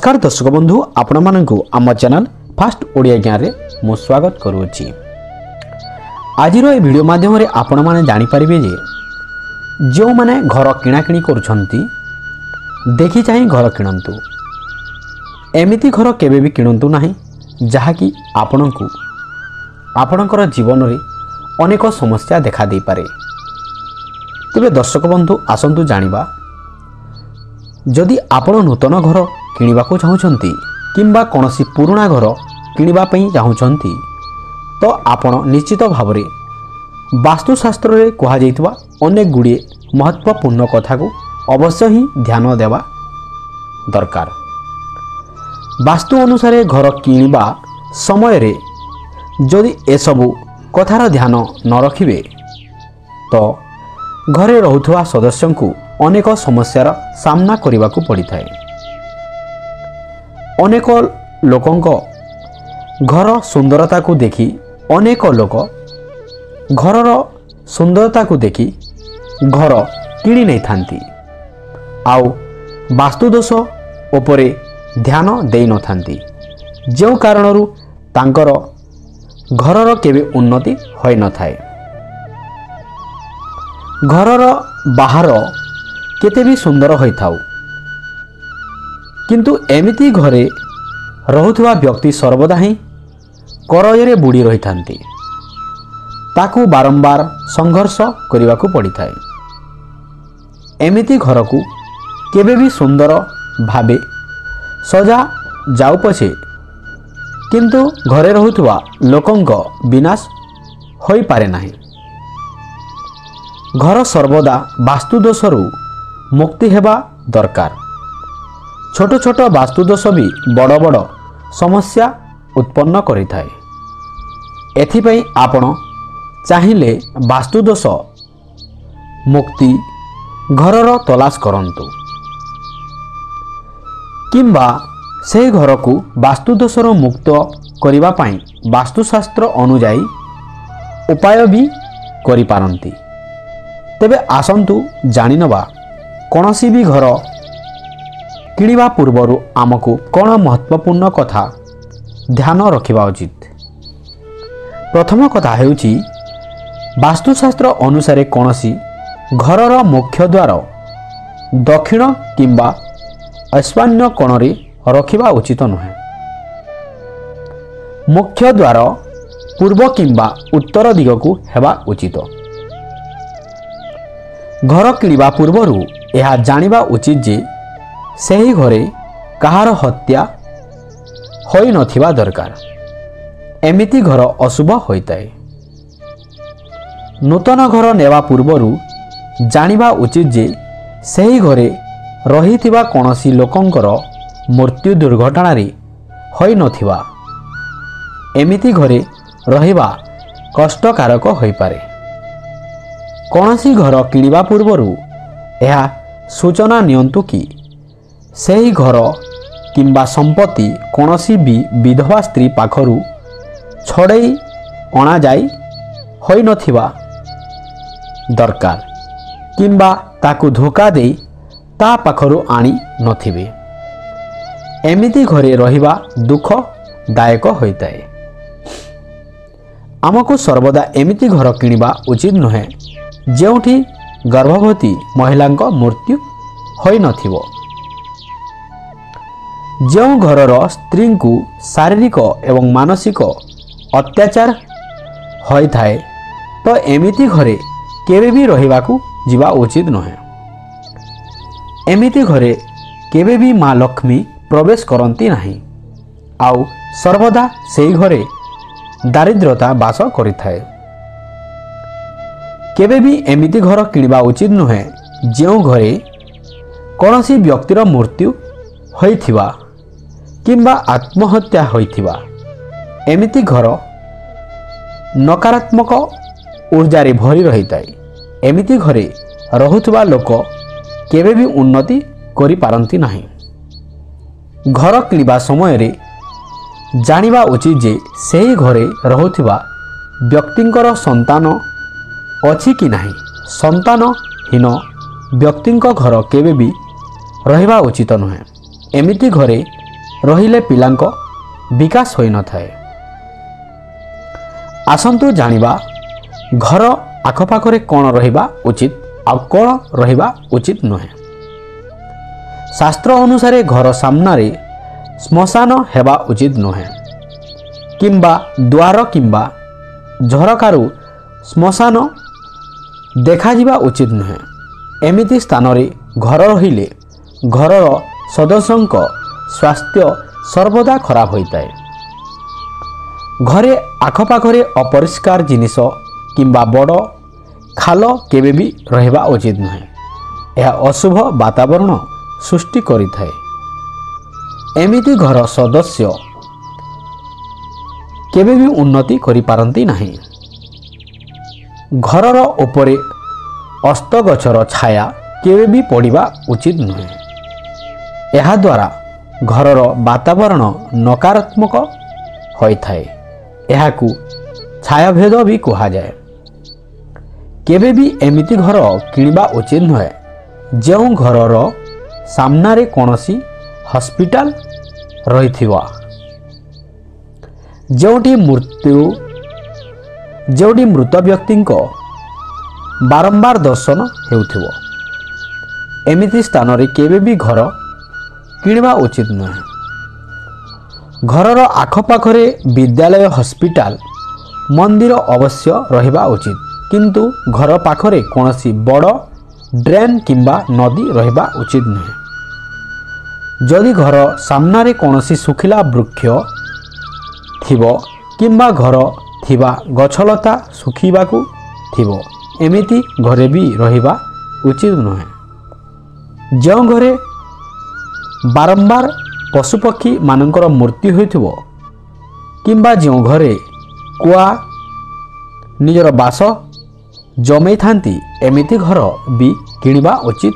नमस्कार दर्शक बंधु आपण मानकु आम चैनल फास्ट ओडिया ज्ञान रे मु स्वागत करूची। आज ए वीडियो माध्यम रे आपण माने जानि परिबे जे जो माने घर किणाकिणी करूछंती देखि चाहि घर किणंतु। एमिति घर केबे भी किणंतु नाही जहा कि आपणकु आपणकर जीवन रे अनेक समस्या देखा दे पारे। तबे दर्शक बंधु आसंतु जानिबा जदि आपण नूतन घर किणवाकू चाहूँगी किंबा कौनसी पुराणा घर किणवाई चाहूँगी तो आपण निश्चित भाव में वास्तुशास्त्र रे कहा जाइतबा अनेक गुड़िए महत्वपूर्ण कथा को अवश्य ही ध्यान देवा दरकार। वास्तु अनुसार घर किणवा समय रे जदि एसबू कथार ध्यान न रखिबे तो घरे रहुथुवा सदस्यों को अनेक समस्यार सामना करने को पड़ी थाए। अनेक लोकंक घर सुंदरता को देखी अनेक लोक घरर सुंदरता को देखी घर किणी नहीं थांती आउ वास्तुदोष उपरे ध्यान देई न थांती जो कारणरू तांकर घरर केबे उन्नति होई न थाए। घरर बाहर केते भी सुंदर होई थाउ किंतु एमिति घरे रहुथुवा व्यक्ति सर्वदा ही करयरे बुड़ी रही थांती ताकू बारंबार संघर्ष करने को पड़ी थाए। एमिति घर को केबे भी सुंदर भावे सजा जाऊ पछे किंतु घरे रहुथुवा लोकंक विनाश होई पारे नाही। घर सर्वदा वास्तुदोषरू मुक्ति हेबा दरकार। छोट छोट वास्तुदोष भी बड़ बड़ समस्या उत्पन्न करिथाए। एथिपई आपण चाहिले वास्तुदोष मुक्ति घरर तलाश करंतु किंबा से घर को वास्तुदोषर मुक्त करिबा पई वास्तुशास्त्र अनुଯାयी उपाय भी करि पारंती। तेबे आसंतु जानि नबा कौनसी भी घर किणवा पूर्वर आमको कौन महत्वपूर्ण कथा ध्यान रखा उचित। प्रथम कथा हेउची वास्तुशास्त्र अनुसार कौनसी घरर मुख्य द्वार दक्षिण किंबा ईशान्य कोण रे रखिबा उचित नुहे। मुख्य द्वार पूर्व किंबा उत्तर दिग को हेबा उचित। घर किणवा पूर्वरु यह जानिबा उचित जे सही घरे कहार हत्या होई नथिबा दरकार। एमिति घर अशुभ होइताए। नूतन घर नेवा पूर्वरु जानिबा उचित जे सही घरे रहिथिबा कोनोसी लोकंकर मृत्यु दुर्घटना रे होई नथिबा। एमिति घरे रहिबा कष्टकारक होई पारे। कौनसी घर किणवा पूर्वरु यह सूचना नियंतु कि सही घर किंबा संपत्ति कौनसी भी विधवा स्त्री पाखरु छड़ई अणा जाई होई नथिबा दरकार किंबा ताकू धोखा दे ता पाखरु आनी नथिबे। एमिति घरे रहिबा दुखदायक होइताए। आमको सर्वदा एमिति घर किणवा उचित नुहे जेउठी गर्भवती महिला मृत्यु होई नथिबो। जो घरर स्त्री को शारीरिक एवं मानसिक अत्याचार होई थाए तो एमिति घरे केबे भी रहिबाकू जीवा उचित नुहे। एमिति घरे केबे भी माँ लक्ष्मी प्रवेश करती नहीं आउ सर्वदा सेई घरे दारिद्रता बास करिथाए। केबे भी एमिति घर किणवा उचित नुहे जो घरे कौनसी व्यक्तिर मृत्यु होइथिबा किंबा आत्महत्या होइथिबा। एमिति घर नकारात्मक ऊर्जा रे भरी रहिताए। एमिति घरे रहुथुबा लोक केबे भी उन्नति करि पारंती नाही। घर किणवा समय रे जानिबा उचित जे सेही घरे रहुथुबा व्यक्तिंकर संतान अछि कि नाही। संतानहीन व्यक्तिंक घर केबे भी रहिबा उचित नुहे। एमिति घरे रहिले पिलांक विकास होई न थाए। आसंतु जानिबा घर आखपाखरे कौन रहिबा उचित आ कौन रहिबा उचित नुहे। शास्त्र अनुसारे घर सामनारे श्मशान हेबा उचित नुहे किंबा द्वार किंबा झरकारु श्मशान देखा जिबा उचित नुहे। एमिति स्थान रे घर रहिले घरर सदस्यंक स्वास्थ्य सर्वदा खराब होइताए। घरे आखपाखरे अपरिष्कार जिनिस किंबा बड़ खाल केबे भी रहिबा उचित नुहे। यह अशुभ वातावरण सृष्टि करिथाए। एमिति घर सदस्य केबे भी उन्नति करि पारंती नाही। घरर उपरे अस्त गछर छाया केबे भी पड़िबा उचित नुहे। यह द्वारा घरर वातावरण नकारात्मक होइथाए। एहाकू छायाभेद भी कहा जाए। केबे भी एमिति घर किनिबा उचित नुहे जो घरर सामनारे कौनसी हॉस्पिटल रहिथिबा, जोटी मृत व्यक्ति बारंबार दर्शन हेउथिबो। एमिति स्थान रे केबे भी घर किनिबा उचित नुहे। घरर आखपाखरे विद्यालय हॉस्पिटल मंदिर अवश्य रहिबा उचित किंतु घर पाखरे कौनसी बड़ ड्रेन किंबा नदी रहिबा उचित नुहे। जदि घर सामनारे कौनसी सुखिला वृक्ष थिबो किंबा घर थिबा गछलता सुखिबाकू थिबो एमिति घरे भी रहिबा उचित नुहे। जो घरे बारंबार पशुपक्षी मानकर मृत्यु होइथिबो किंबा जो घरे कुआ निजर बास जमै थांती एमिति घर भी किनिबा उचित।